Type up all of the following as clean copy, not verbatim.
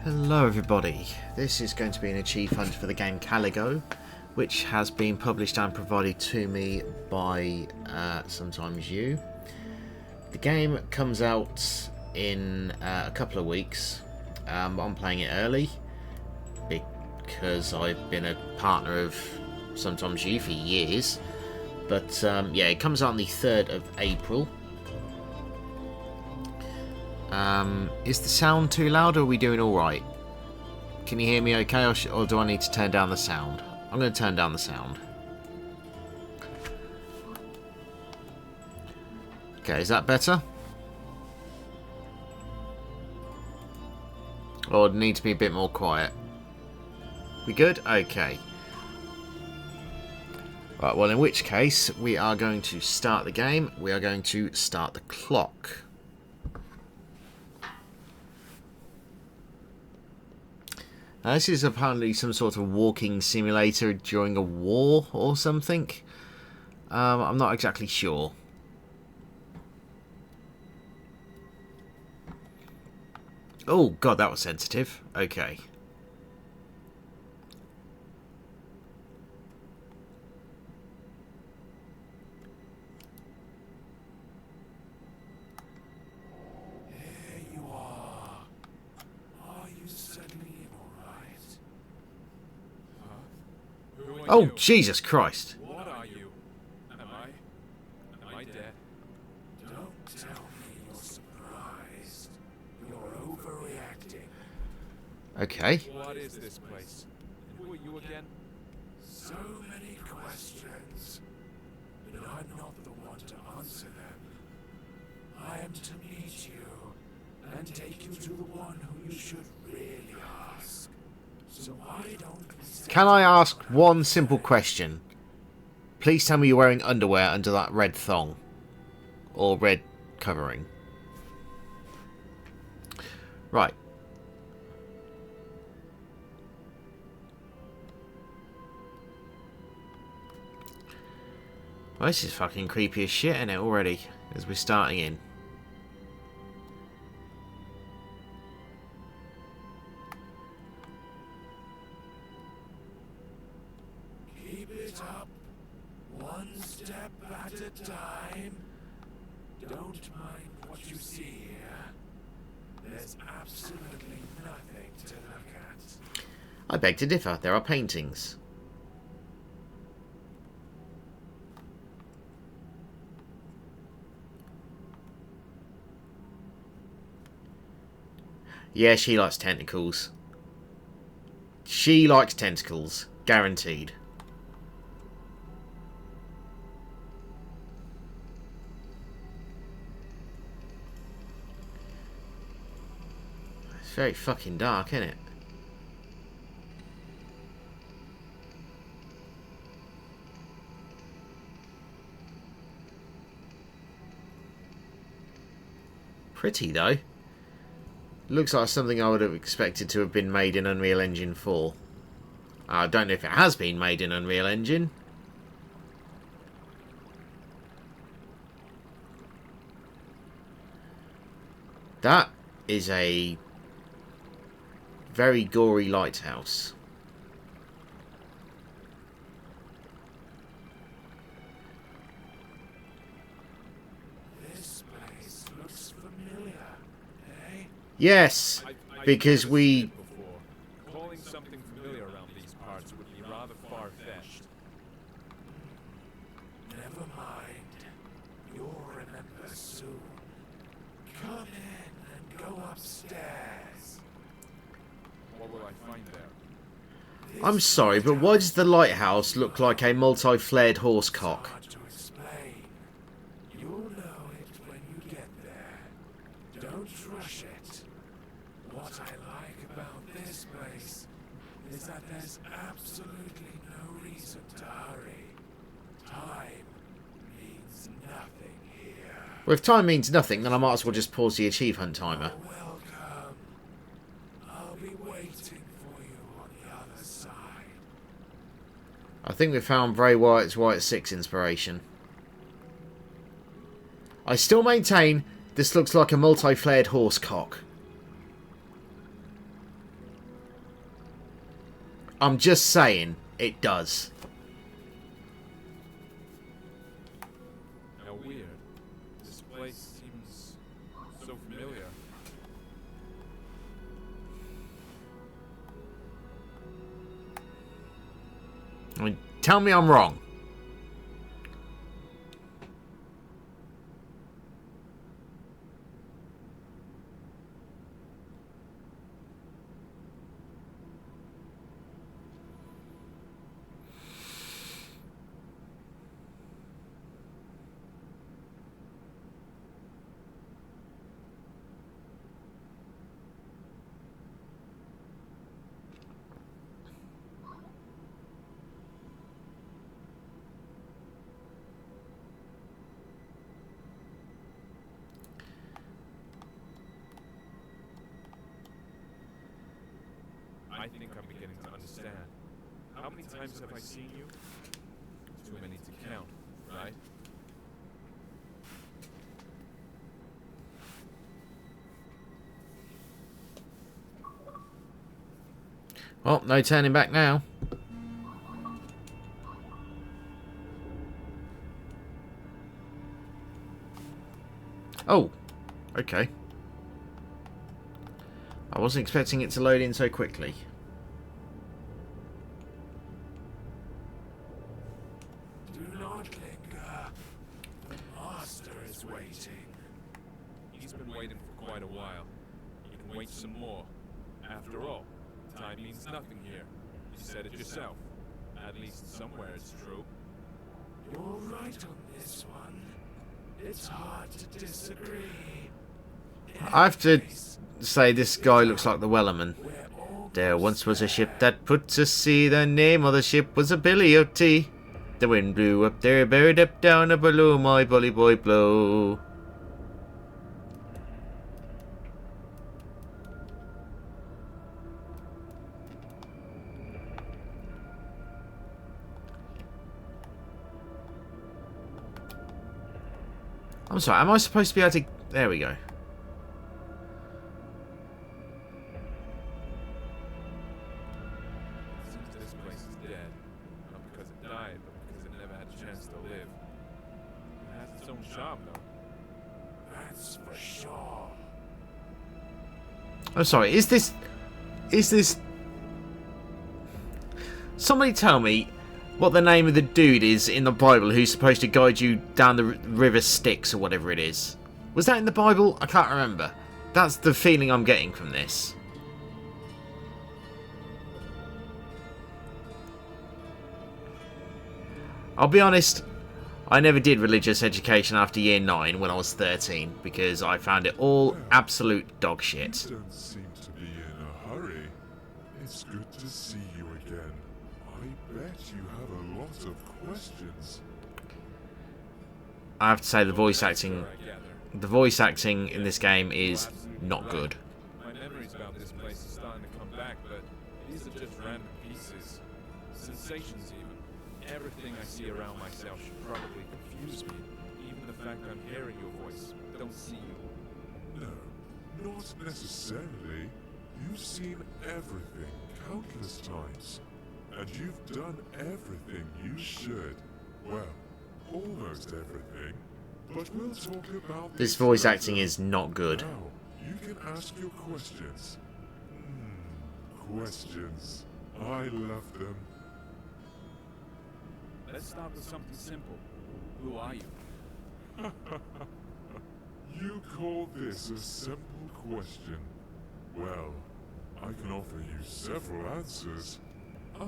Hello everybody, this is going to be an achieve hunt for the game Caligo, which has been published and provided to me by Sometimes You. The game comes out in a couple of weeks. I'm playing it early because I've been a partner of Sometimes You for years, but yeah, it comes out on the 3rd of April. Is the sound too loud, or are we doing alright? Can you hear me okay, or do I need to turn down the sound? I'm going to turn down the sound. Okay, is that better? Or it needs to be a bit more quiet? We good? Okay. Right, well in which case, we are going to start the game. We are going to start the clock. This is apparently some sort of walking simulator during a war or something. I'm not exactly sure. Oh, God, that was sensitive. Okay. Oh, Jesus Christ. What are you? Am I dead? Don't tell me you're surprised. You're overreacting. Okay. What is this place? And who are you again? So many questions, but I'm not the one to answer them. I am to meet you and take you to the one who you should really ask. So why don't we say... Can I ask one simple question? Please tell me you're wearing underwear under that red thong. Or red covering. Right. Well, this is fucking creepy as shit, isn't it, already? As we're starting in. Keep it up, one step at a time. Don't mind what you see here. There's absolutely nothing to look at. I beg to differ. There are paintings. Yeah, she likes tentacles. She likes tentacles. Guaranteed. It's very fucking dark, isn't it? Pretty, though. Looks like something I would have expected to have been made in Unreal Engine 4. I don't know if it has been made in Unreal Engine. That is a very gory lighthouse. This place looks familiar, eh? Yes, because we... Before. Calling something familiar around these parts would be rather far-fetched. Never mind. You'll remember soon. Come in and go upstairs. What will I find there? I'm sorry, but why does the lighthouse look like a multi-flared horse cock? Hard to explain. You'll know it when you get there. Don't rush it. What I like about this place is that there's absolutely no reason to hurry. Time means nothing here. Well, if time means nothing, then I might as well just pause the achieve hunt timer. Welcome. I'll be waiting for you on the other side. I think we found Bray Wyatt's Wyatt 6 inspiration. I still maintain this looks like a multi-flared horse cock. I'm just saying, it does. How weird. This place seems so familiar. I mean, tell me I'm wrong. I think I'm beginning to understand. How many times have I seen you? Too many to count, right? Well, no turning back now. Oh, okay. I wasn't expecting it to load in so quickly. Do not linger. The master is waiting. He's been waiting for quite a while. He can wait some more. After all, time means nothing here. You said it yourself. At least somewhere it's true. You're right on this one. It's hard to disagree. I have to say this guy looks like the Wellerman. There once was a ship that put to sea. The name of the ship was a Billy O.T. The wind blew up there, buried up down a below. My bully boy blow. I'm sorry, am I supposed to be able to... There we go. Seems this place is dead. Not because it died, but because it never had a chance to live. It has its own charm, though. That's for sure. I'm sorry, is this... Somebody tell me what the name of the dude is in the Bible who's supposed to guide you down the river Styx or whatever it is. Was that in the Bible? I can't remember. That's the feeling I'm getting from this. I'll be honest, I never did religious education after year 9 when I was 13 because I found it all absolute dog shit. You don't seem to be in a hurry. It's good to see you again. I bet you have a lot of questions. I have to say the voice acting I gather. the voice acting in this game is not good. My memories about this place are starting to come back, but these are just random pieces. Sensations, even. Everything I see around myself should probably confuse me. Even the fact I'm hearing your voice, don't see you. No, not necessarily. You've seen everything countless times. And you've done everything you should. Well, almost everything. But we'll talk about This voice acting is not good. Now, you can ask your questions. Questions. I love them. Let's start with something simple. Who are you? You call this a simple question? Well, I can offer you several answers. I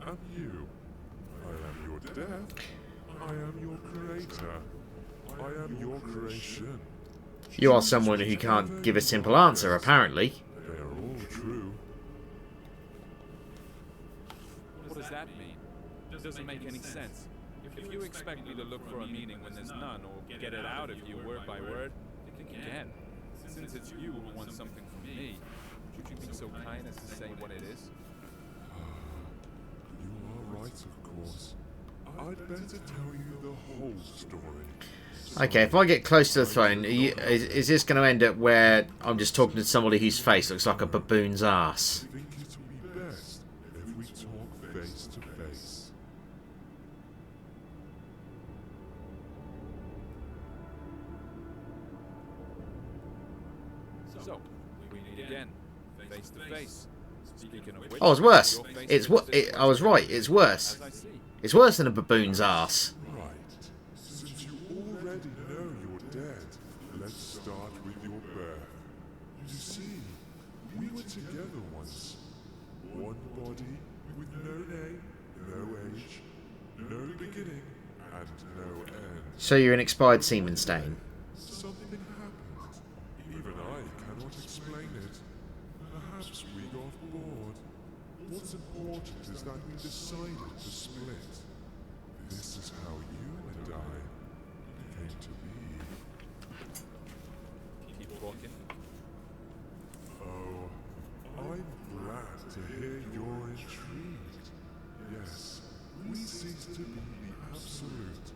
am you. I am your death. I am your creator. I am your creation. You are someone who can't give a simple answer, apparently. They are all true. What does that mean? It doesn't make any sense. If you expect me to look for a meaning when there's none, or get it out of you word by word, think again. Since it's you who wants something from me, would you be so kind as to say what it is? You are right, of course. I'd better tell you the whole story. Okay, if I get close to the throne, is this going to end up where I'm just talking to somebody whose face looks like a baboon's ass? I think it will be best if we face to face. Speaking of which, Oh, it's worse. your face It's fits this I was right. It's worse. as I see. It's worse than a baboon's ass. Right. Since you already know you're dead, let's start with your birth. You see, we were together once. One body with no name, no age, no beginning, and no end. So you're an expired semen stain. Something happened. Even I cannot explain it. Perhaps we got bored. What's important is that we decided to split. This is how you and I came to be. Keep talking. Oh, I'm glad to hear you're intrigued. Yes, we ceased to be the absolute.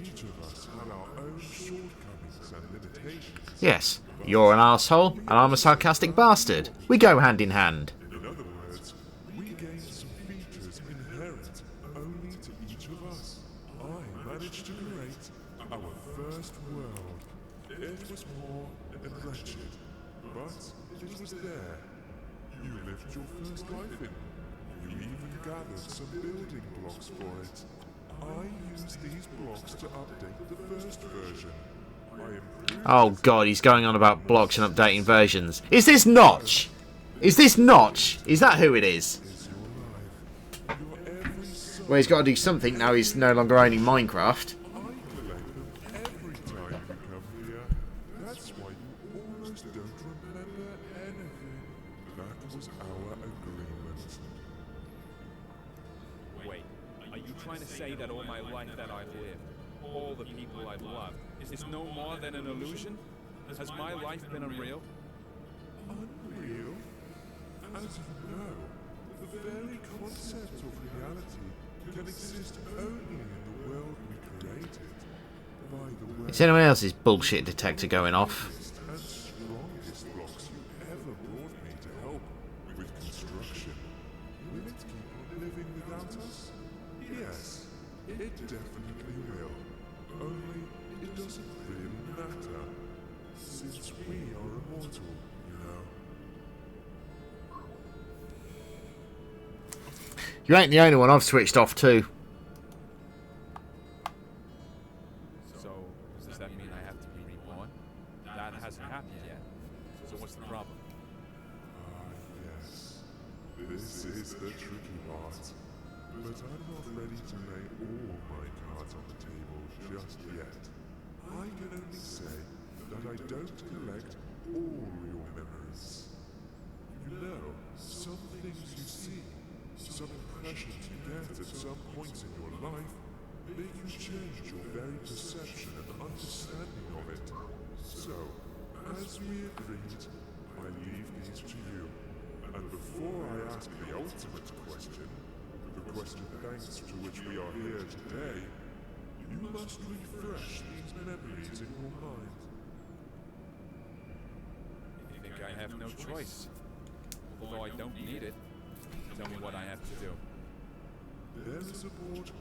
Each of us had our own shortcomings and limitations. Yes, you're an asshole, and I'm a sarcastic bastard. We go hand in hand. In other words, we gained some features inherent only to each of us. I managed to create our first world. It was poor and wretched, but it was there. You lived your first life in it. You even gathered some building blocks for it. I used these blocks to update the first version. I improved Oh god, he's going on about blocks and updating versions. Is this Notch? Is this Notch? Is that who it is? your life. Your every soul. Well, he's got to do something now he's no longer owning Minecraft. I collect them every time you come here. That's why you almost don't remember anything. That was our agreement. Wait, are you trying to say that all my life that I've lived, all the people I've loved, is no more than an illusion? Has my life been unreal? Unreal? As you know, the very concept of reality can exist only in the world we created. By the way, Is anyone else's bullshit detector going off? and strongest blocks you ever brought me to help with construction. Will it keep on living without us? Yes, it definitely will. Only it doesn't really matter, since we are immortal, you know. You ain't the only one I've switched off to. So, does that mean I have to be reborn? That hasn't happened yet. So what's the problem? Ah, yes. This is the tricky part. But I'm not ready to lay all my cards on the table just yet. I can only say that I don't collect all your memories. You know, some things you see, some impressions you get at some points in your life, make you change your very perception and understanding of it. So, as we agreed, I leave these to you. And before I ask the ultimate question, the question thanks to which we are here today, you must refresh these memories in your mind. I think I have no choice. Although I don't need it. Tell me what I have to do. There is a portal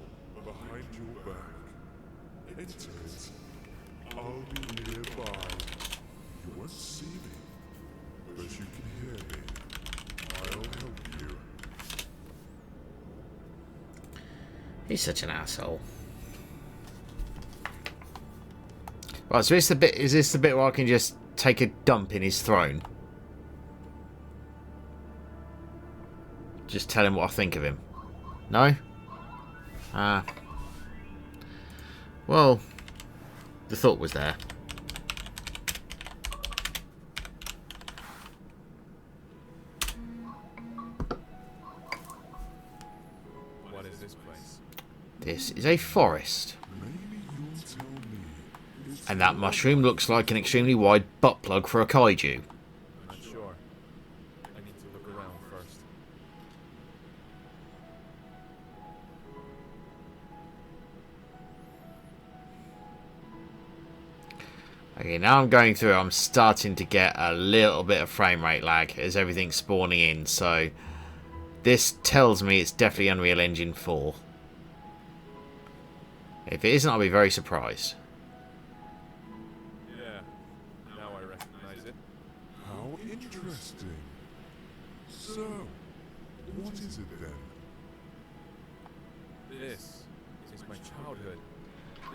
behind your back. Enter it. I'll be nearby. You won't see me, but you can hear me. I'll help you. He's such an asshole. Right, so is this the bit where I can just take a dump in his throne? Just tell him what I think of him. No? Ah. Well, the thought was there. What is this place? This is a forest. Maybe you'll tell me. It's And that mushroom looks like an extremely wide butt plug for a kaiju. I'm not sure. I need to look around first. Okay, now I'm going through, I'm starting to get a little bit of frame rate lag as everything's spawning in, so this tells me it's definitely Unreal Engine 4. If it isn't, I'll be very surprised. Yeah, now I recognize it. how interesting. So, what is it then? This is my childhood.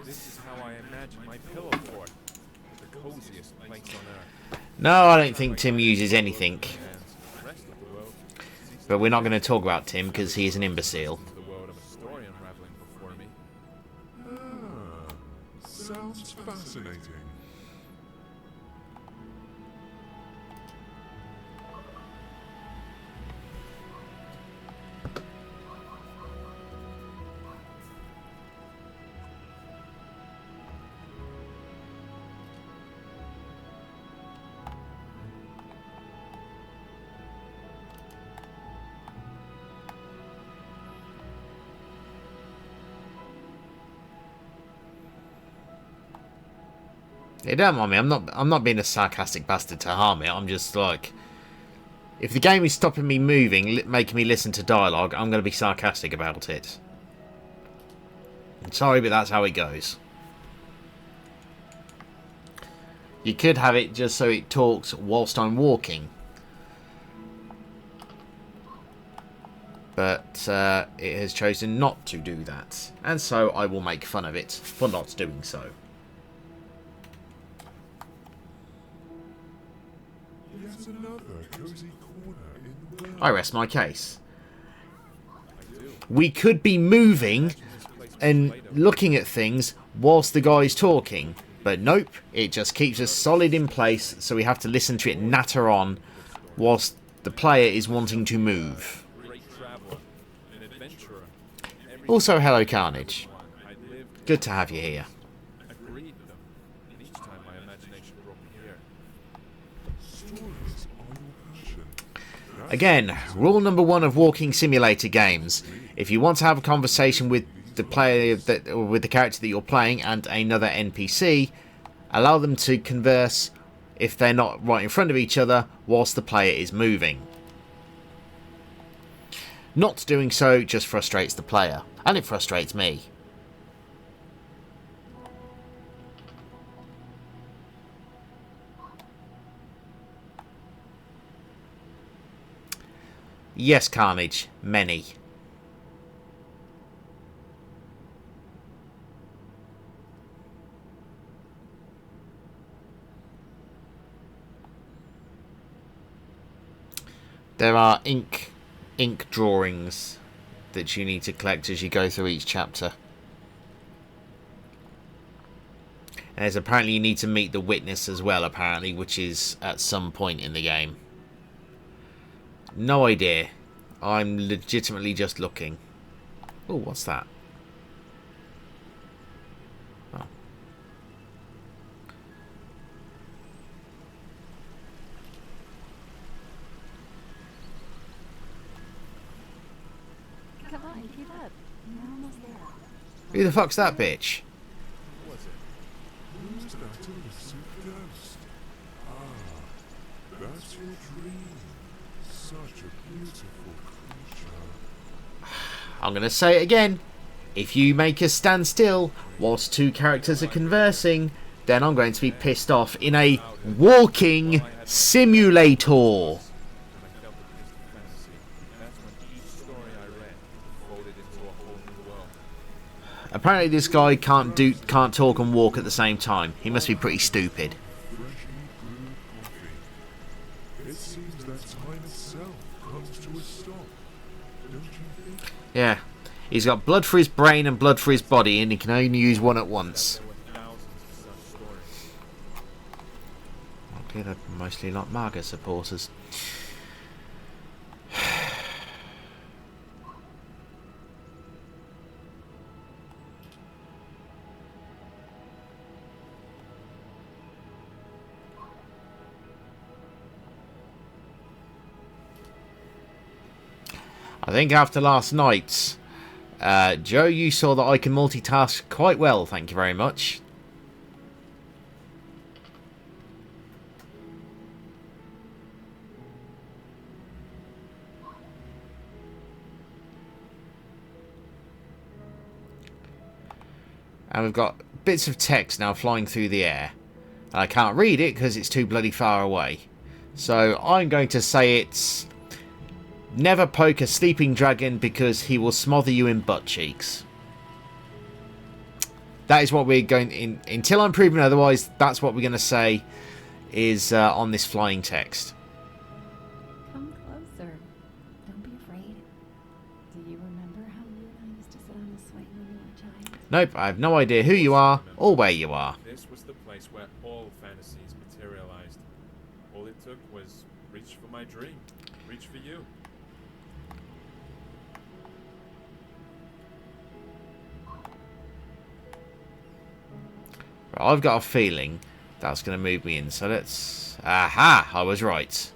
This is how I imagine my pillow fort. The coziest place on earth. No, I don't think Tim uses anything. And the rest of the world seems But we're not going to talk about Tim because he is an imbecile. the world of a story unraveling before me. Ah, sounds fascinating. Hey, don't mind me. I'm not being a sarcastic bastard to harm it. I'm just like, if the game is stopping me moving, making me listen to dialogue, I'm going to be sarcastic about it. I'm sorry, but that's how it goes. You could have it just so it talks whilst I'm walking. But it has chosen not to do that. And so I will make fun of it for not doing so. Yet another cozy corner in the world. I rest my case. We could be moving and looking at things whilst the guy's talking. But nope, it just keeps us solid in place, so we have to listen to it natter on whilst the player is wanting to move. Great traveler, an adventurer. Also, hello Carnage. I lived, Good to have you here. agreed with them, and each time my imagination brought me here. Stories are your passion. Again, rule number 1 of walking simulator games. If you want to have a conversation with the player or with the character that you're playing and another NPC, allow them to converse if they're not right in front of each other whilst the player is moving. Not doing so just frustrates the player, and it frustrates me. Yes, Carnage, many. There are ink drawings that you need to collect as you go through each chapter. As apparently you need to meet the witness as well, apparently, which is at some point in the game. No idea. I'm legitimately just looking. Oh, what's that? Oh. Come on, keep up. You're almost there. Who the fuck's that bitch? Who's that elusive ghost? Ah, that's your dream. Such a beautiful creature. I'm going to say it again. If you make us stand still whilst two characters are conversing, then I'm going to be pissed off in a walking simulator. And I felt a taste of fantasy. That's when each story I read folded into a whole new world. Apparently this guy can't talk and walk at the same time. He must be pretty stupid. Freshly brewed coffee. It seems that time itself comes to a stop. Don't you think? Yeah. He's got blood for his brain and blood for his body, and he can only use one at once. There were thousands of such stories. Okay, they're mostly like MAGA supporters. I think after last night's, Joe, you saw that I can multitask quite well, thank you very much. And we've got bits of text now flying through the air. And I can't read it because it's too bloody far away. So I'm going to say it's Never poke a sleeping dragon because he will smother you in butt cheeks. That is what we're going in. Until I'm proven otherwise, that's what we're going to say is on this flying text. Come closer. Don't be afraid. Do you remember how you and I used to sit on the swing when we were giants? Nope, I have no idea who you are or where you are. This was the place where all fantasies materialized. All it took was reach for my dream. Reach for you. Right, I've got a feeling that's going to move me in. So let's... Aha! I was right.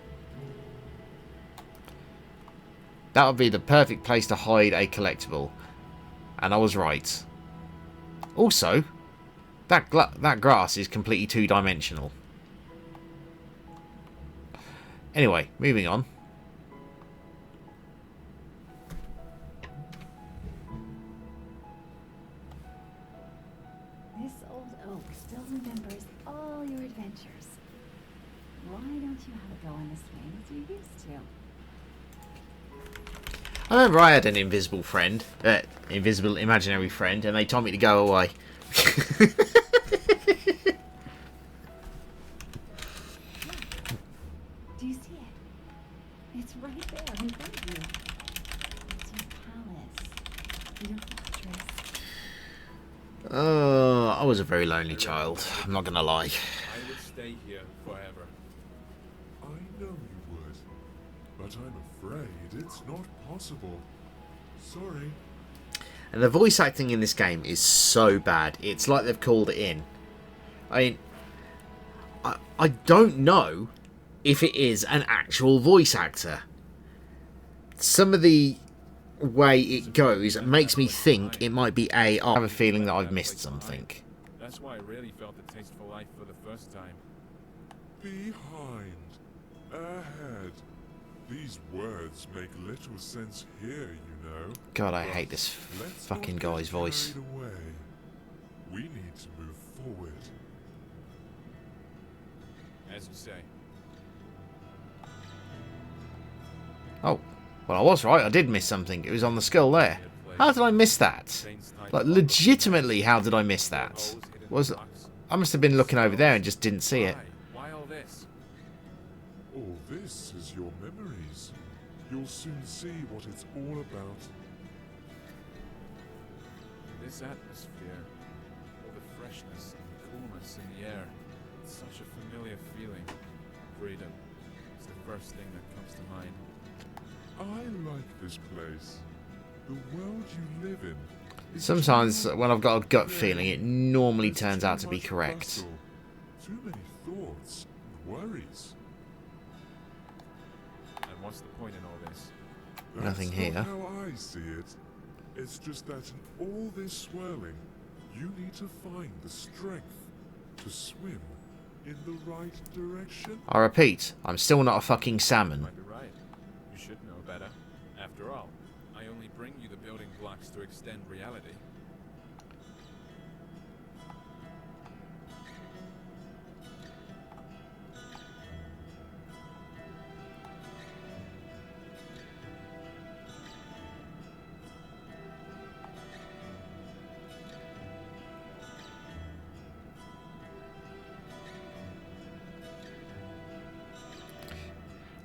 That would be the perfect place to hide a collectible. And I was right. Also, that grass is completely two-dimensional. Anyway, moving on. This old oak still remembers all your adventures. Why don't you have a go on the swing as you used to? I remember I had an invisible friend. Invisible imaginary friend. And they told me to go away. Do you see it? It's right there in front of you. It's your palace. Your fortress. Oh, I was a very lonely child. I'm not going to lie. I would stay here forever. I know you would, but I'm afraid it's not possible. Sorry. And the voice acting in this game is so bad. It's like they've called it in. I mean, I don't know if it is an actual voice actor. Some of the way it goes makes me think it might be AI. I have a feeling that I've missed something. That's why I really felt the taste for life for the first time. Behind. Ahead. These words make little sense here, you know. God, I hate this Let's fucking not get guy's voice. carried away. We need to move forward. As you say. Oh, well, I was right. I did miss something. It was on the skull there. How did I miss that? Like, legitimately, how did I miss that? I must have been looking over there and just didn't see it. Why all this? All this is your memories. You'll soon see what it's all about. This atmosphere, all the freshness and coolness in the air, it's such a familiar feeling. Freedom is the first thing that comes to mind. I like this place. The world you live in. is Sometimes, too when I've got a gut feeling, it normally There's turns too out to be much correct. bustle, too many thoughts and worries. And what's the point in all this? Nothing That's here. not how I see it. It's just that in all this swirling, you need to find the strength to swim in the right direction. I repeat, I'm still not a fucking salmon. Might be right. You should know better. After all, I only bring you the building blocks to extend reality.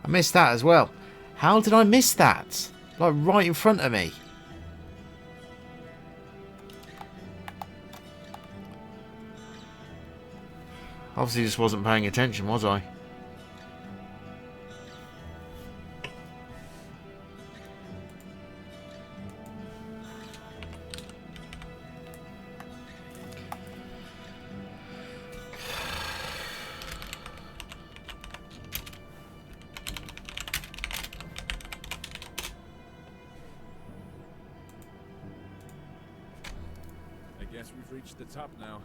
I missed that as well. How did I miss that? Like, right in front of me. Obviously just wasn't paying attention, was I? I guess we've reached the top now.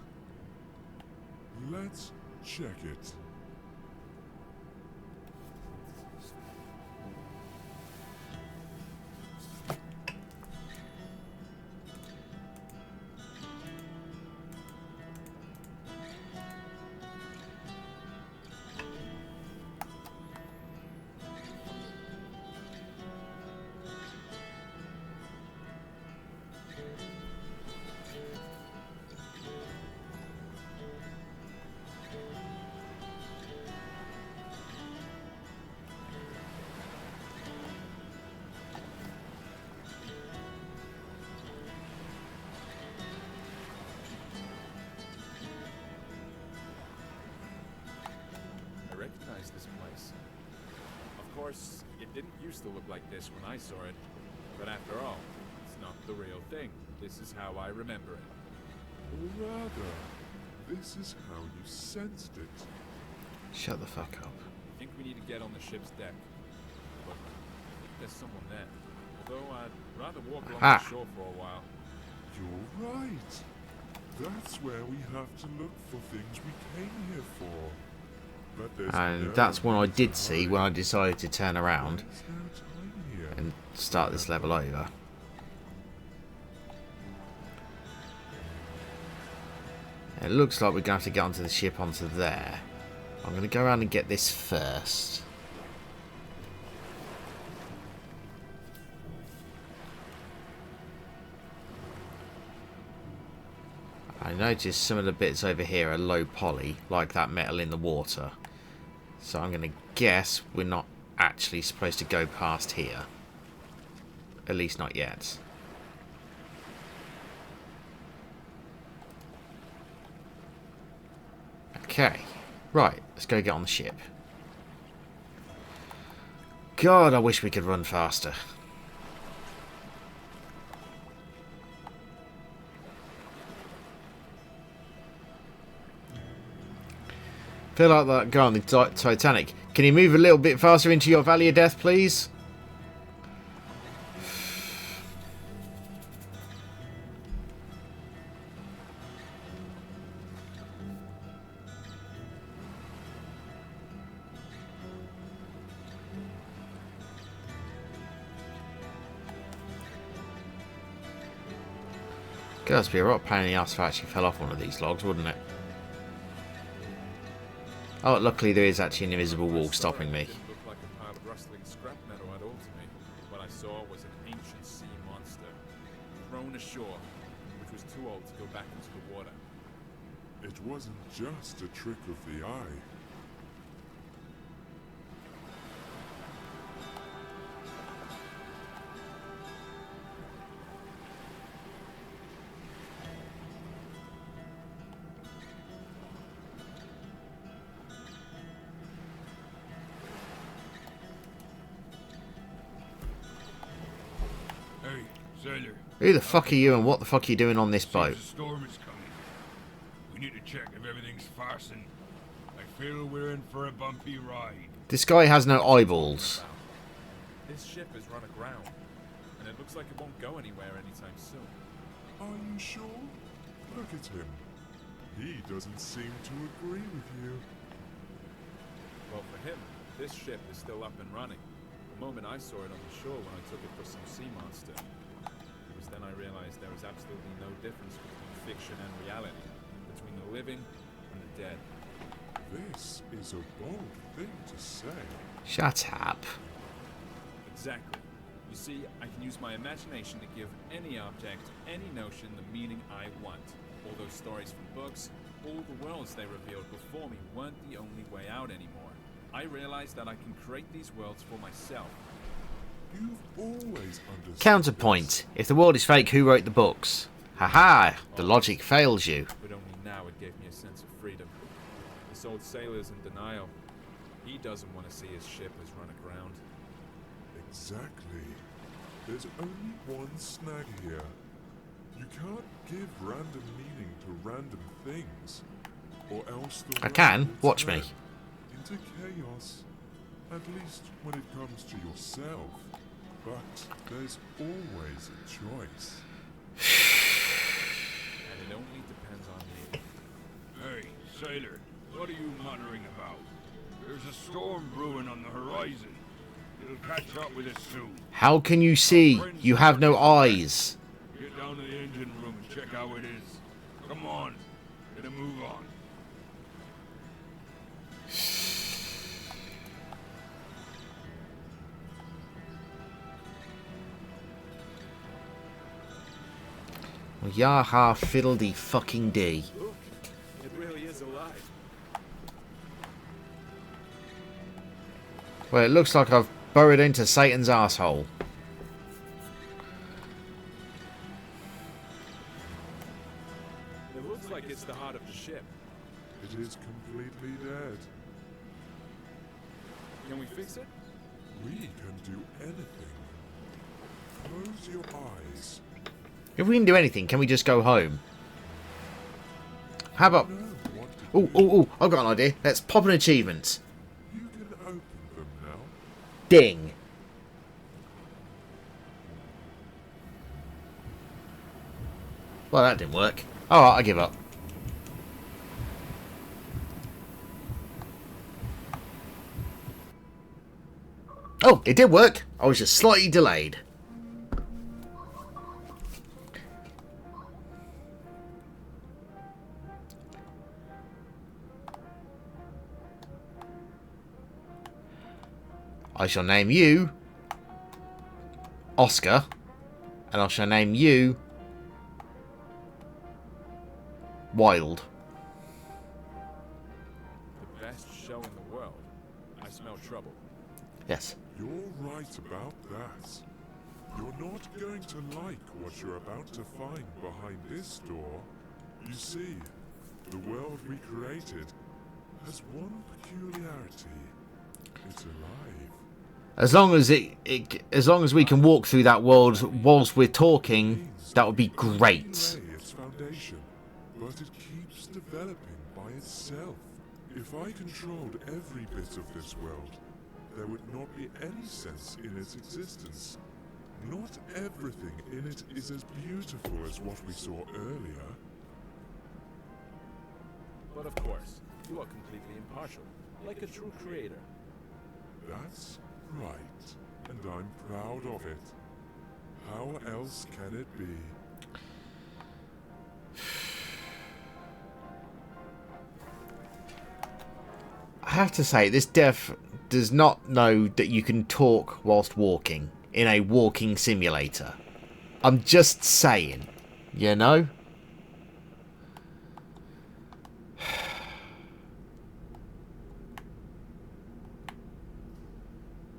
Let's check it. course, it didn't used to look like this when I saw it. But after all, it's not the real thing. This is how I remember it. Or rather, this is how you sensed it. Shut the fuck up. I think we need to get on the ship's deck. But I think there's someone there. Although I'd rather walk along the shore for a while. You're right. That's where we have to look for things we came here for. But there's And no that's one I need to did see hurry. when I decided to turn around There's no time here. and start this level over. It looks like we're going to have to get onto the ship onto there. I'm going to go around and get this first. I noticed some of the bits over here are low poly, like that metal in the water. So I'm going to guess we're not actually supposed to go past here. At least not yet. Okay. Right, let's go get on the ship. God, I wish we could run faster. Feel like that guy on the Titanic. Can you move a little bit faster into your valley of death, please? God, it'd be a right pain in the ass if I actually fell off one of these logs, wouldn't it? Oh, luckily there is actually an invisible wall stopping me. It didn't look like a pile of rustling scrap metal at all to me. What I saw was an ancient sea monster, thrown ashore, which was too old to go back into the water. It wasn't just a trick of the eye. Hey, sailor. Who the fuck are you and what the fuck are you doing on this boat? Seems a storm is coming. We need to check if everything's fastened. I feel we're in for a bumpy ride. This guy has no eyeballs. This ship is run aground, and it looks like it won't go anywhere anytime soon. Are you sure? Look at him. He doesn't seem to agree with you. Well, for him, this ship is still up and running. The moment I saw it on the shore when I took it for some sea monster. It was then I realized there was absolutely no difference between fiction and reality, between the living and the dead. This is a bold thing to say. Shut up. Exactly. You see, I can use my imagination to give any object, any notion the meaning I want. All those stories from books, all the worlds they revealed before me weren't the only way out anymore. I realized that I can create these worlds for myself. You've always understood. Counterpoint. If the world is fake, who wrote the books? Haha, the logic fails you. But only now it gave me a sense of freedom. This old sailor's in denial. He doesn't want to see his ship as run aground. Exactly. There's only one snag here. You can't give random meaning to random things, or else the I can. world will Watch me. turn into chaos. At least when it comes to yourself. But there's always a choice. And it only depends on me. Hey, sailor, what are you muttering about? There's a storm brewing on the horizon. It'll catch up with us soon. How can you see? You have no eyes. Get down to the engine room and check how it is. Come on, get a move on. Yaha fiddledy fucking D. Look, it really is alive. Well, it looks like I've burrowed into Satan's asshole. It looks like it's the heart of the ship. It is completely dead. Can we fix it? We can do anything. Close your eyes. If we can do anything, can we just go home? How about... Know what to Oh, do. oh, oh, I've got an idea. Let's pop an achievement. You can open them now. Ding. Well, that didn't work. Alright, I give up. Oh, it did work. I was just slightly delayed. I shall name you Oscar, and I shall name you Wild. The best show in the world. I smell trouble. Yes. You're right about that. You're not going to like what you're about to find behind this door. You see, the world we created has one peculiarity. It's alive. As long as we can walk through that world whilst we're talking, that would be great. Lay its foundation, but it keeps developing by itself. If I controlled every bit of this world, there would not be any sense in its existence. Not everything in it is as beautiful as what we saw earlier. But of course, you are completely impartial, like a true creator. That's right, and I'm proud of it. How else can it be? I have to say, this dev does not know that you can talk whilst walking in a walking simulator. I'm just saying, you know?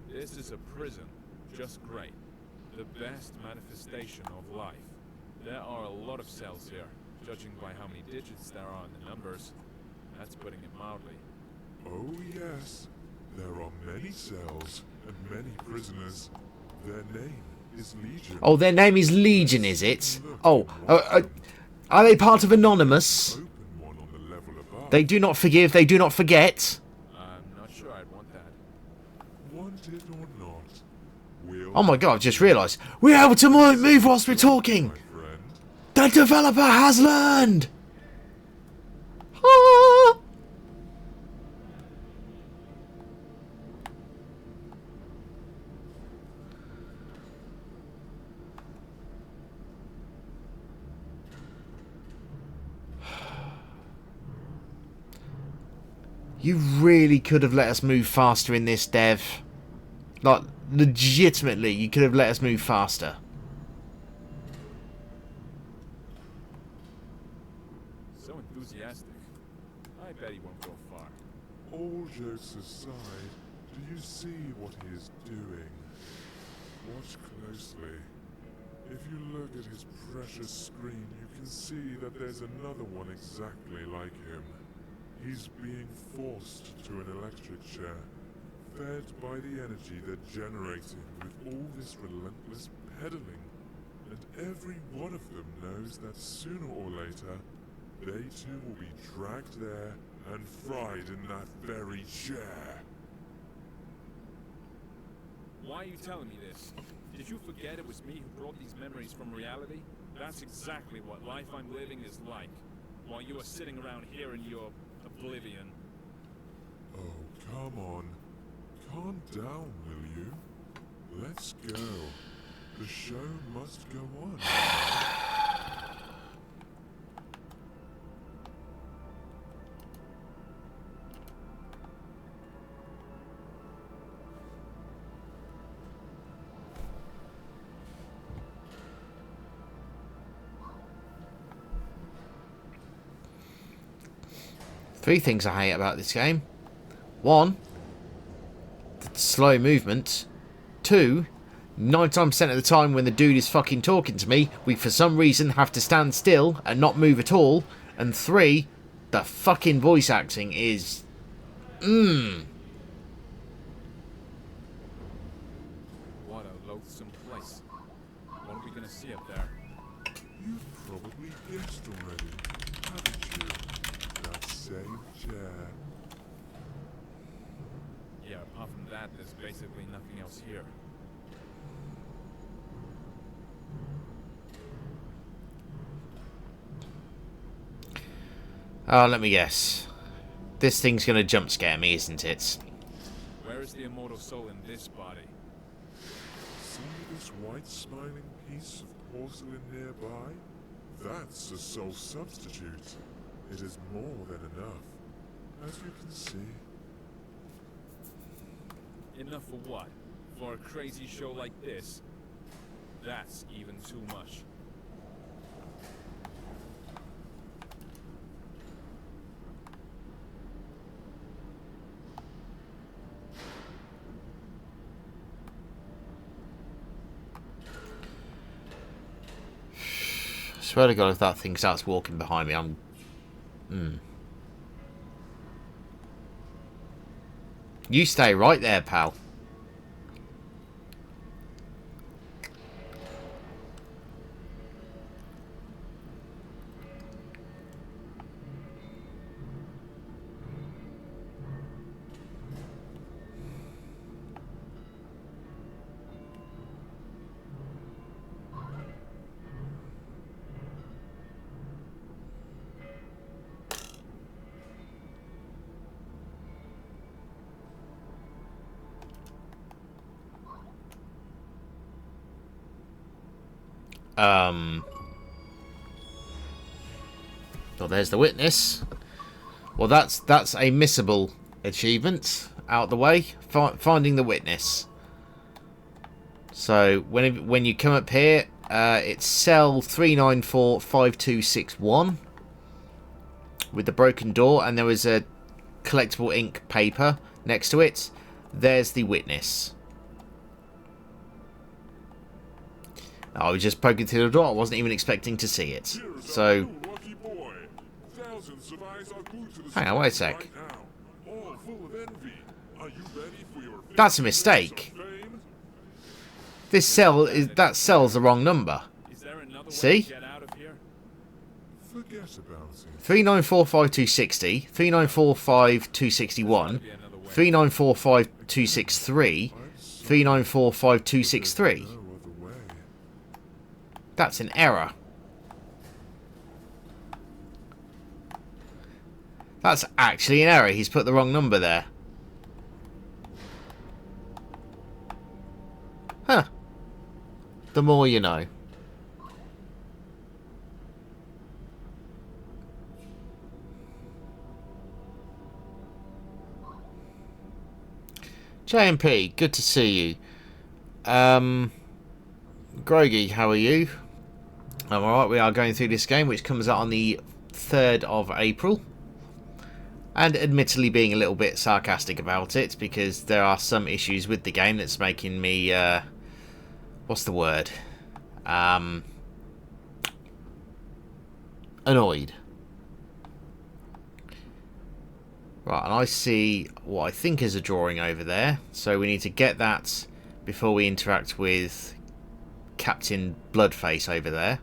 This is a prison, just great. The best manifestation of life. There are a lot of cells here, judging by how many digits there are in the numbers. That's putting it mildly. Oh yes, there are many cells and many prisoners. Their name is Legion. Oh, their name is Legion, is it? Oh, are they part of Anonymous? Open one on the level above. They do not forgive, they do not forget. I'm not sure I'd want that. Want it or not, we'll Oh my god, I've just realised. We're able to move whilst we're talking. my friend. The developer has learned. Ah. You really could have let us move faster in this, Dev. Like, legitimately, you could have let us move faster. So enthusiastic. I bet he won't go far. All jokes aside, do you see what he is doing? Watch closely. If you look at his precious screen, you can see that there's another one exactly like him. He's being forced to an electric chair, fed by the energy they're generating with all this relentless pedaling. And every one of them knows that sooner or later, they too will be dragged there and fried in that very chair. Why are you telling me this? Did you forget it was me who brought these memories from reality? That's exactly what life I'm living is like, while you are sitting around here in your oblivion. Oh, come on. Calm down, will you? Let's go. The show must go on. Three things I hate about this game. One, the slow movement. Two, 99% of the time when the dude is fucking talking to me, we for some reason have to stand still and not move at all. And three, the fucking voice acting is... abandoned place. What are we gonna see up there? You've probably guessed already, haven't you? That same chair. Yeah, apart from that, there's basically nothing else here. Oh, let me guess. This thing's gonna jump scare me, isn't it? Where is the immortal soul in this body? See this white smiling piece of porcelain nearby? That's a soul substitute. It is more than enough, as you can see. Enough for what? For a crazy show like this? That's even too much. I swear to God, if that thing starts walking behind me, I'm... You stay right there, pal. Well, there's the witness. Well, that's a missable achievement. Out the way, finding the witness. So when you come up here, it's cell 3945261 with the broken door, and there was a collectible ink paper next to it. There's the witness. I was just poking through the door. I wasn't even expecting to see it. So, hang on, wait a sec. That's a mistake. This cell is that cell's the wrong number. See? 3945260, 3945261, 3945263, 3945263. That's an error. That's actually an error. He's put the wrong number there. Huh. The more you know. JMP, good to see you. Grogy, how are you? I'm alright, we are going through this game, which comes out on the 3rd of April. And admittedly being a little bit sarcastic about it, because there are some issues with the game that's making me, what's the word? Annoyed. Right, and I see what I think is a drawing over there. So we need to get that before we interact with Captain Bloodface over there.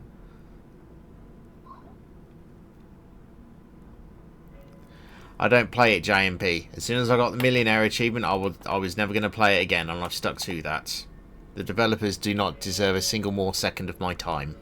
I don't play it, JMP. As soon as I got the Millionaire achievement, I was never going to play it again, and I've stuck to that. The developers do not deserve a single more second of my time.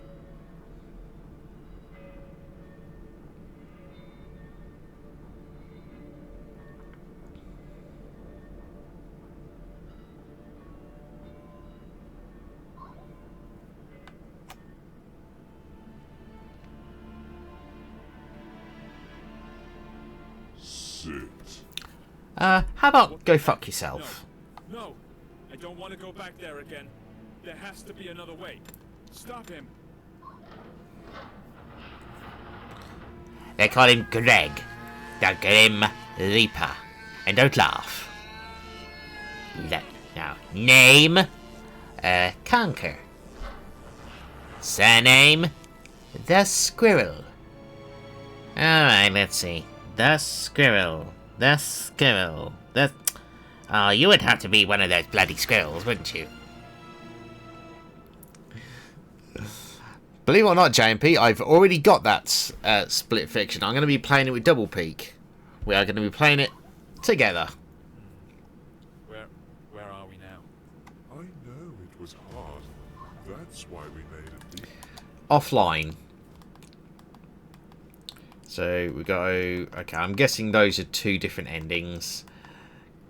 How about go fuck yourself? No, I don't want to go back there again. There has to be another way. Stop him. They call him Greg, the Grim Reaper. And don't laugh. Now, name, Conquer. Surname, The Squirrel. Alright, let's see. The Squirrel. The Squirrel. Oh, you would have to be one of those bloody squirrels, wouldn't you? Believe it or not, JMP, I've already got that split fiction. I'm going to be playing it with Double Peak. We are going to be playing it together. Where are we now? I know it was hard. That's why we made it. Offline. So we go. Okay, I'm guessing those are two different endings.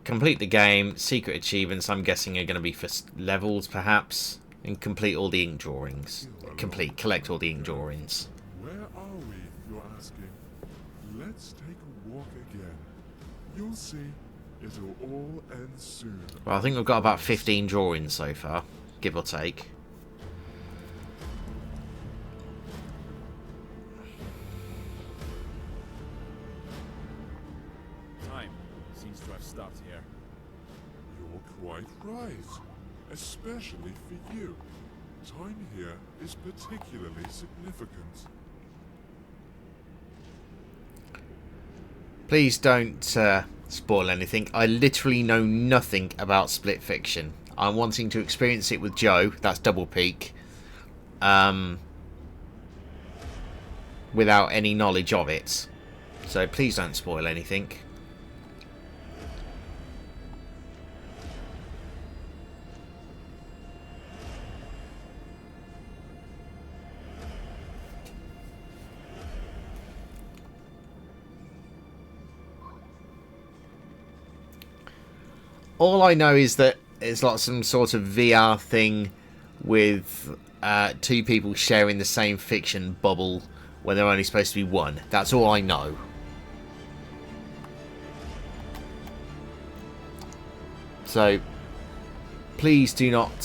Complete the game. Secret achievements, I'm guessing, are going to be for levels, perhaps. And complete all the ink drawings. Collect all the ink drawings. Where are we, you're asking? Let's take a walk again. You'll see, it'll all end soon. Well, I think we've got about 15 drawings so far, give or take. Time seems to have stopped here. You're quite right. Especially for you. Time here is particularly significant. Please don't spoil anything. I literally know nothing about split fiction. I'm wanting to experience it with Joe, that's Double Peak, without any knowledge of it. So please don't spoil anything. All I know is that it's like some sort of VR thing with two people sharing the same fiction bubble when they're only supposed to be one. That's all I know. So, please do not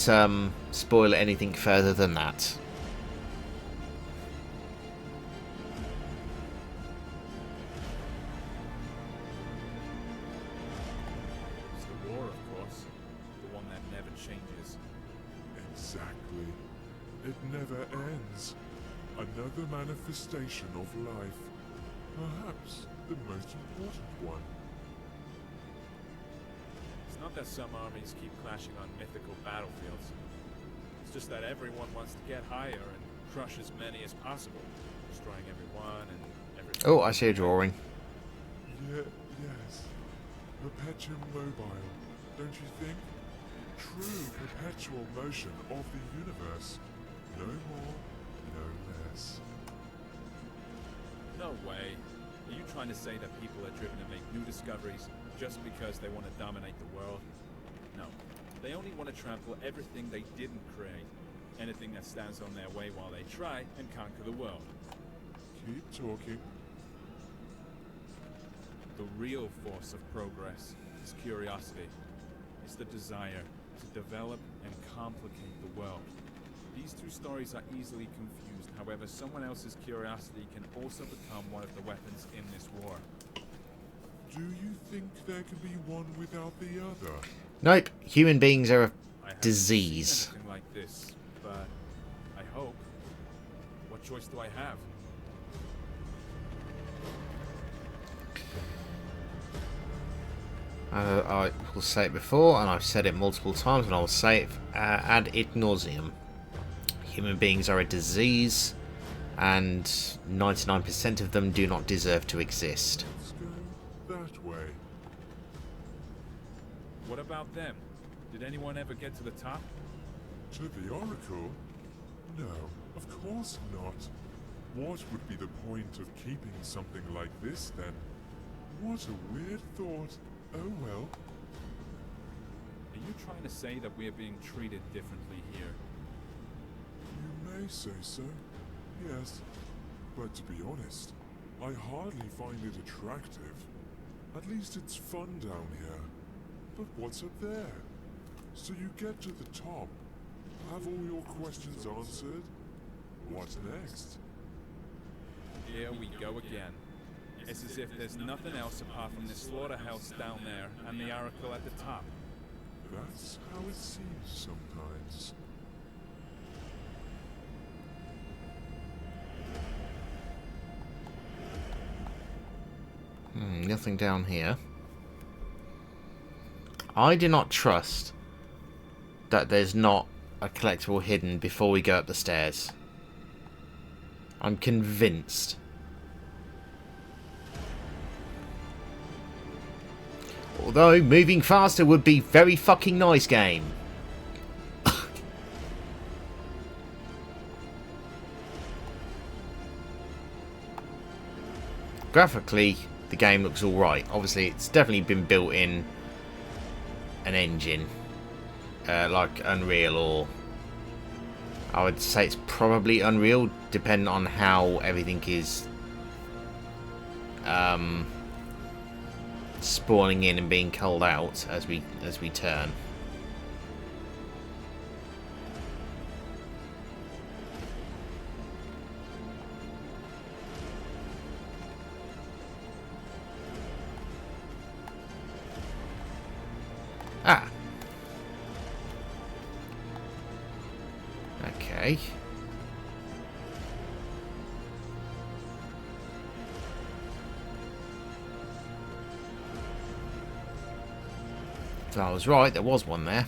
spoil anything further than that. Exactly. It never ends. Another manifestation of life. Perhaps the most important one. It's not that some armies keep clashing on mythical battlefields. It's just that everyone wants to get higher and crush as many as possible, destroying everyone and everything. Oh, I see a drawing. Yes. Perpetuum mobile, don't you think? True perpetual motion of the universe. No more, no less. No way. Are you trying to say that people are driven to make new discoveries just because they want to dominate the world? No. They only want to trample everything they didn't create. Anything that stands on their way while they try and conquer the world. Keep talking. The real force of progress is curiosity. It's the desire to develop and complicate the world. These two stories are easily confused. However, someone else's curiosity can also become one of the weapons in this war. Do you think there can be one without the other? Nope. Human beings are a I haven't disease. seen anything like this, but I hope. What choice do I have? I will say it before, and I've said it multiple times, and I will say it ad nauseum. Human beings are a disease, and 99% of them do not deserve to exist. Let's go that way. What about them? Did anyone ever get to the top? To the Oracle? No, of course not. What would be the point of keeping something like this, then? What a weird thought. Oh well. Are you trying to say that we are being treated differently here? You may say so, yes. But to be honest, I hardly find it attractive. At least it's fun down here. But what's up there? So you get to the top. Have all your questions answered? What next? Here we go again. It's as if there's nothing else apart from this slaughterhouse down there and the Oracle at the top. That's how it seems sometimes. Nothing down here. I do not trust that there's not a collectible hidden before we go up the stairs. I'm convinced. Although, moving faster would be very fucking nice, game. Graphically, the game looks alright. Obviously, it's definitely been built in an engine. Like Unreal, or I would say it's probably Unreal, depending on how everything is spawning in and being culled out as we turn. Ah. Okay. So I was right, there was one there.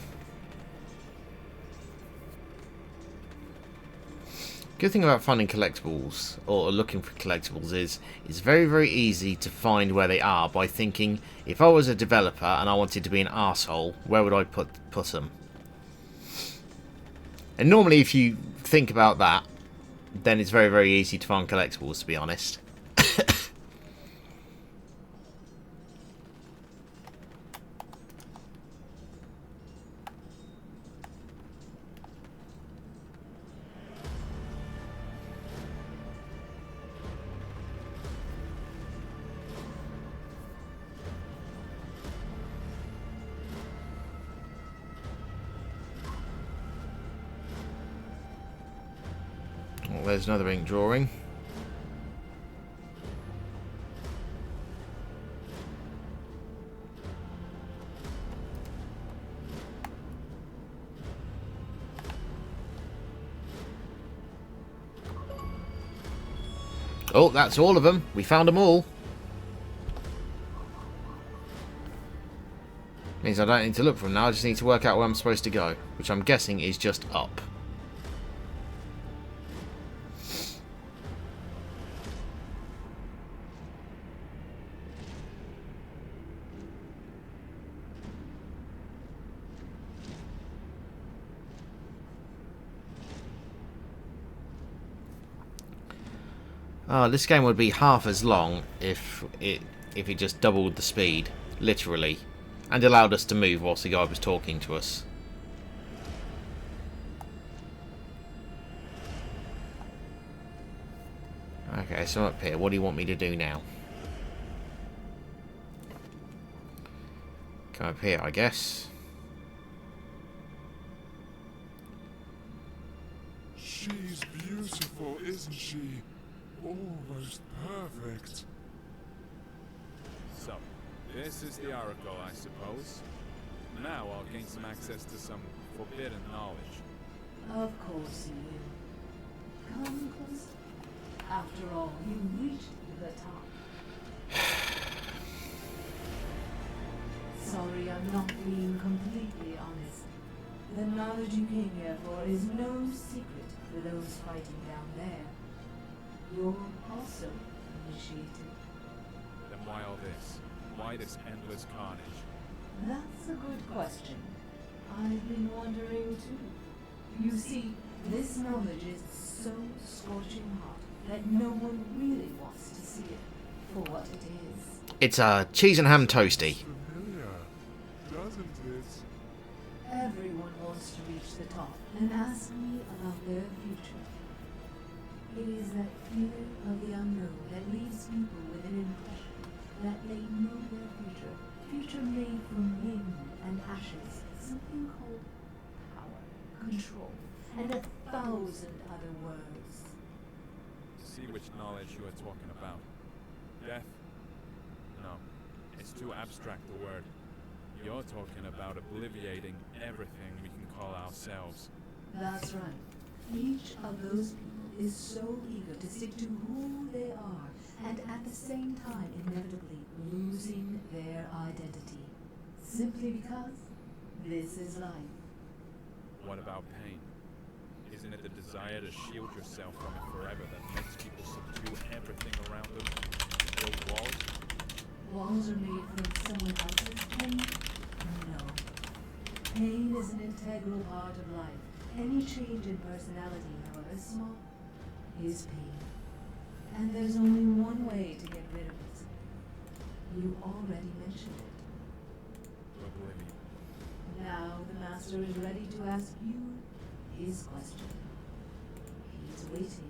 Good thing about finding collectibles, or looking for collectibles, is it's very, very easy to find where they are by thinking, if I was a developer and I wanted to be an arsehole, where would I put them? And normally if you think about that, then it's very, very easy to find collectibles, to be honest. Well, there's another ink drawing. Oh, that's all of them. We found them all. Means I don't need to look for them now. I just need to work out where I'm supposed to go, which I'm guessing is just up. This game would be half as long if it just doubled the speed, literally, and allowed us to move whilst the guy was talking to us. Okay, so up here, what do you want me to do now? Come up here, I guess. She's beautiful, isn't she? Almost perfect. So, this is the Oracle, I suppose. Now I'll gain some access to some forbidden knowledge. Of course you will. Come closer. After all, you reached the top. Sorry, I'm not being completely honest. The knowledge you came here for is no secret for those fighting down there. You're also initiated. Then why all this? Why this endless carnage? That's a good question. I've been wondering too. You see, this knowledge is so scorching hot that no one really wants to see it for what it is. It's a cheese and ham toasty. Familiar, doesn't it? Everyone wants to reach the top and ask me about their future. It is that fear of the unknown that leaves people with an impression that they know their future. Future made from wind and ashes, something called power, control, and 1,000 other words. See which knowledge you are talking about. Death? No, it's too abstract a word. You're talking about obliviating everything we can call ourselves. That's right. Each of those people is so eager to stick to who they are, and at the same time inevitably losing their identity. Simply because this is life. What about pain? Isn't it the desire to shield yourself from it forever that makes people subdue everything around them? Build walls? Walls are made from someone else's pain? No. Pain is an integral part of life. Any change in personality, however small, is pain. And there's only one way to get rid of it. You already mentioned it. Oblivion. Now the Master is ready to ask you his question. He's waiting.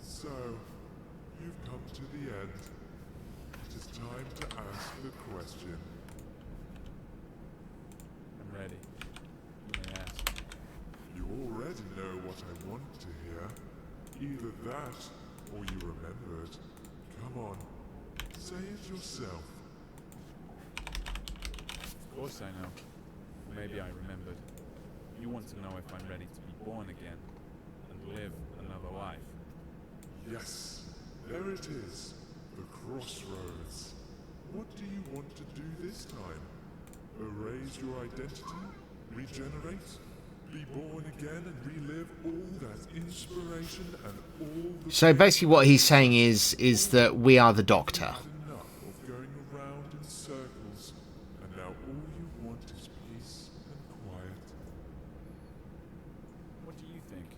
So, you've come to the end. It is time to ask the question. I'm ready. You may ask. You already know what I want to hear. Either that, or you remembered. Come on, say it yourself. Of course I know. Maybe I remembered. You want to know if I'm ready to be born again and live another life. Yes, there it is. The crossroads. What do you want to do this time? Erase your identity? Regenerate? Be born again and relive all that inspiration and all the... So basically what he's saying is that we are the Doctor. Enough of going around in circles, and now all you want is peace and quiet. What do you think?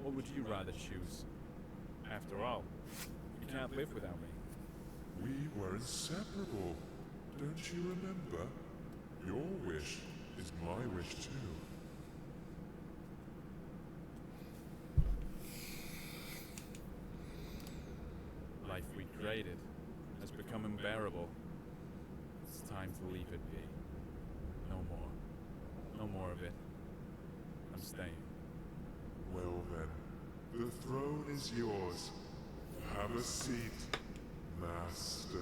What would you rather choose? After all, you can't live without me. We were inseparable. Don't you remember? Your wish is my wish too. Life we created has become unbearable. It's time to leave it be. No more. No more of it. I'm staying. Well then, the throne is yours. Have a seat, Master.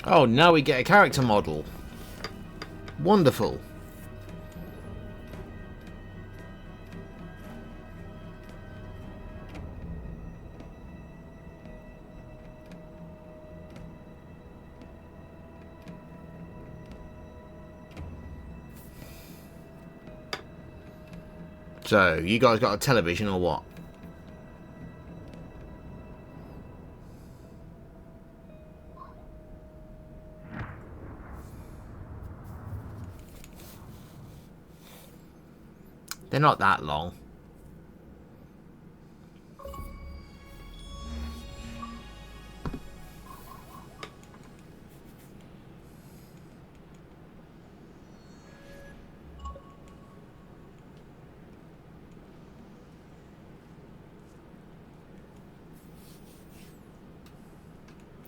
Oh, now we get a character model. Wonderful. So, you guys got a television or what? They're not that long.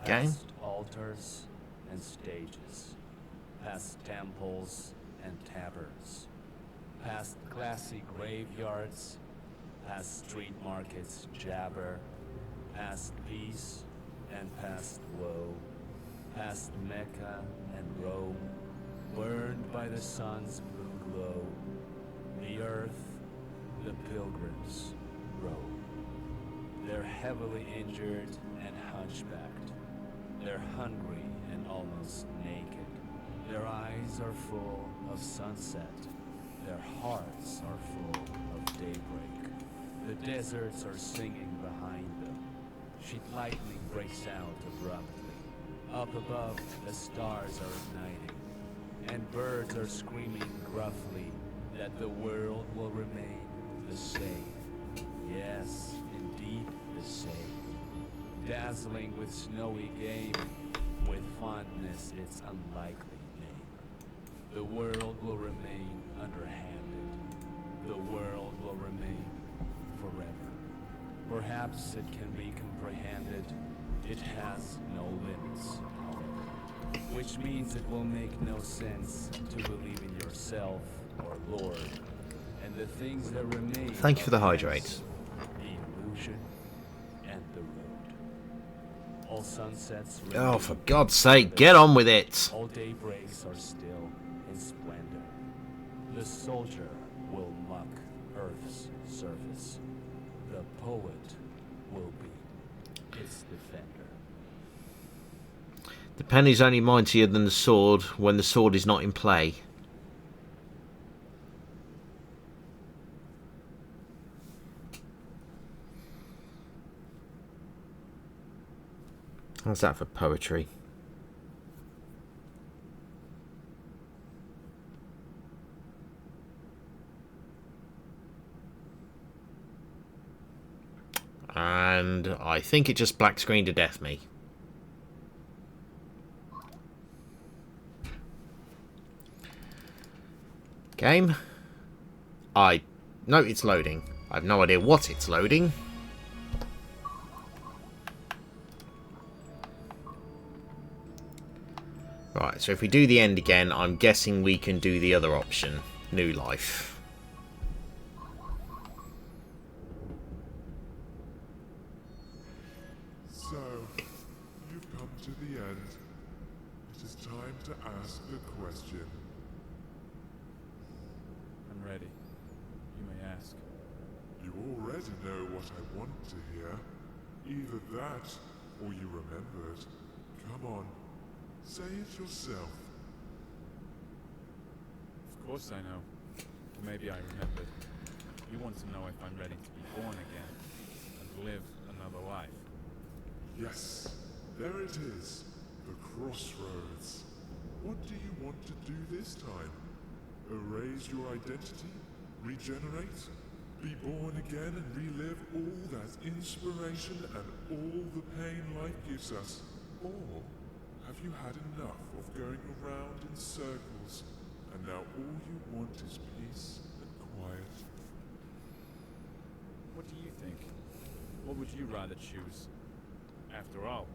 Okay. Past altars and stages, past temples and taverns, past classy graveyards, past street markets jabber, past peace and past woe, past Mecca and Rome, burned by the sun's blue glow. The earth, the pilgrims roam. They're heavily injured and hunchbacked. They're hungry and almost naked. Their eyes are full of sunset. Their hearts are full of daybreak. The deserts are singing behind them. Sheet lightning breaks out abruptly. Up above, the stars are igniting. And birds are screaming gruffly that the world will remain the same. Yes, indeed. deep the same. Dazzling with snowy game, with fondness its unlikely name. The world will remain underhanded. The world will remain forever. Perhaps it can be comprehended. It has no limits, however. Which means it will make no sense to believe in yourself or Lord. And the things that remain. Thank you for the are hydrate. hence the illusion and the road. All sunsets Oh, remain for God's sake, get on with it! all daybreaks are still in splendor. The soldier will muck Earth's surface. The poet will be its defender. The pen is only mightier than the sword when the sword is not in play. How's that for poetry? And I think it just black screened to death me. Game. No, it's loading. I have no idea what it's loading. Right, so if we do the end again, I'm guessing we can do the other option. New life. So, you've come to the end. It is time to ask the question. I'm ready. You may ask. You already know what I want to hear. Either that, or you remembered. Come on, say it yourself. Of course I know. Or maybe I remembered. You want to know if I'm ready to be born again and live another life. Yes, there it is. The crossroads. What do you want to do this time? Erase your identity? Regenerate? Be born again and relive all that inspiration and all the pain life gives us? Or have you had enough of going around in circles and now all you want is peace and quiet? What do you think? What would you rather choose? After all,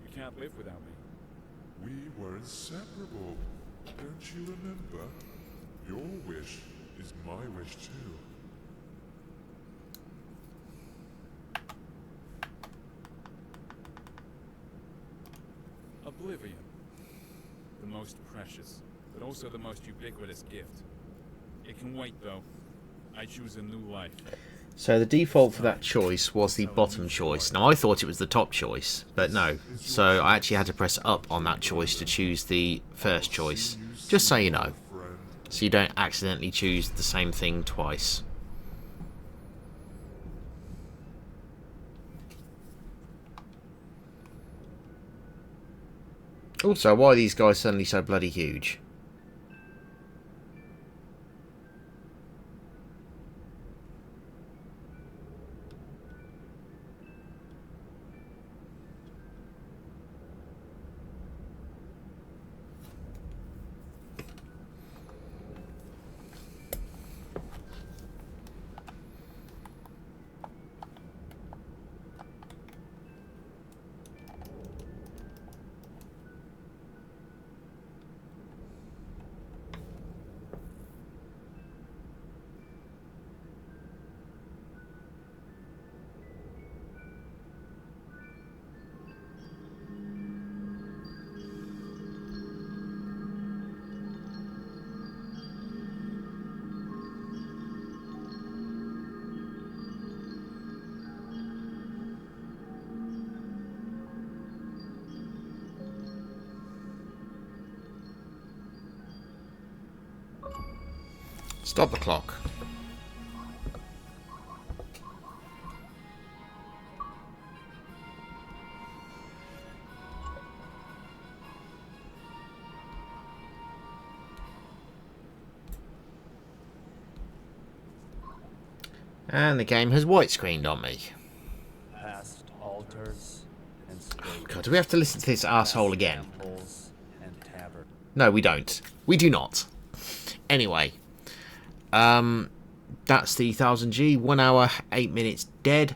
you can't live without me. We were inseparable. Don't you remember? Your wish is my wish too. Oblivion. The most precious, but also the most ubiquitous gift. It can wait though. I choose a new life. So the default for that choice was the bottom choice. Now I thought it was the top choice, but no. So I actually had to press up on that choice to choose the first choice. Just so you know. So you don't accidentally choose the same thing twice. Also, why are these guys suddenly so bloody huge? Stop the clock. And the game has white screened on me. and stages. God, do we have to listen to this asshole again? Temples and taverns. No, we don't. We do not. Anyway, that's the 1000G. 1 hour, 8 minutes dead.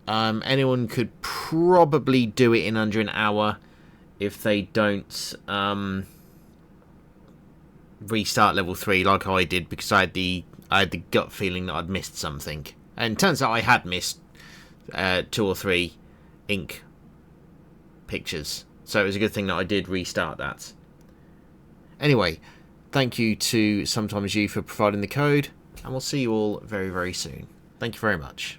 Anyone could probably do it in under an hour if they don't restart level 3 like I did, because I had the gut feeling that I'd missed something. And it turns out I had missed 2 or 3 ink pictures. So it was a good thing that I did restart that. Anyway, thank you to Sometimes You for providing the code, and we'll see you all very, very soon. Thank you very much.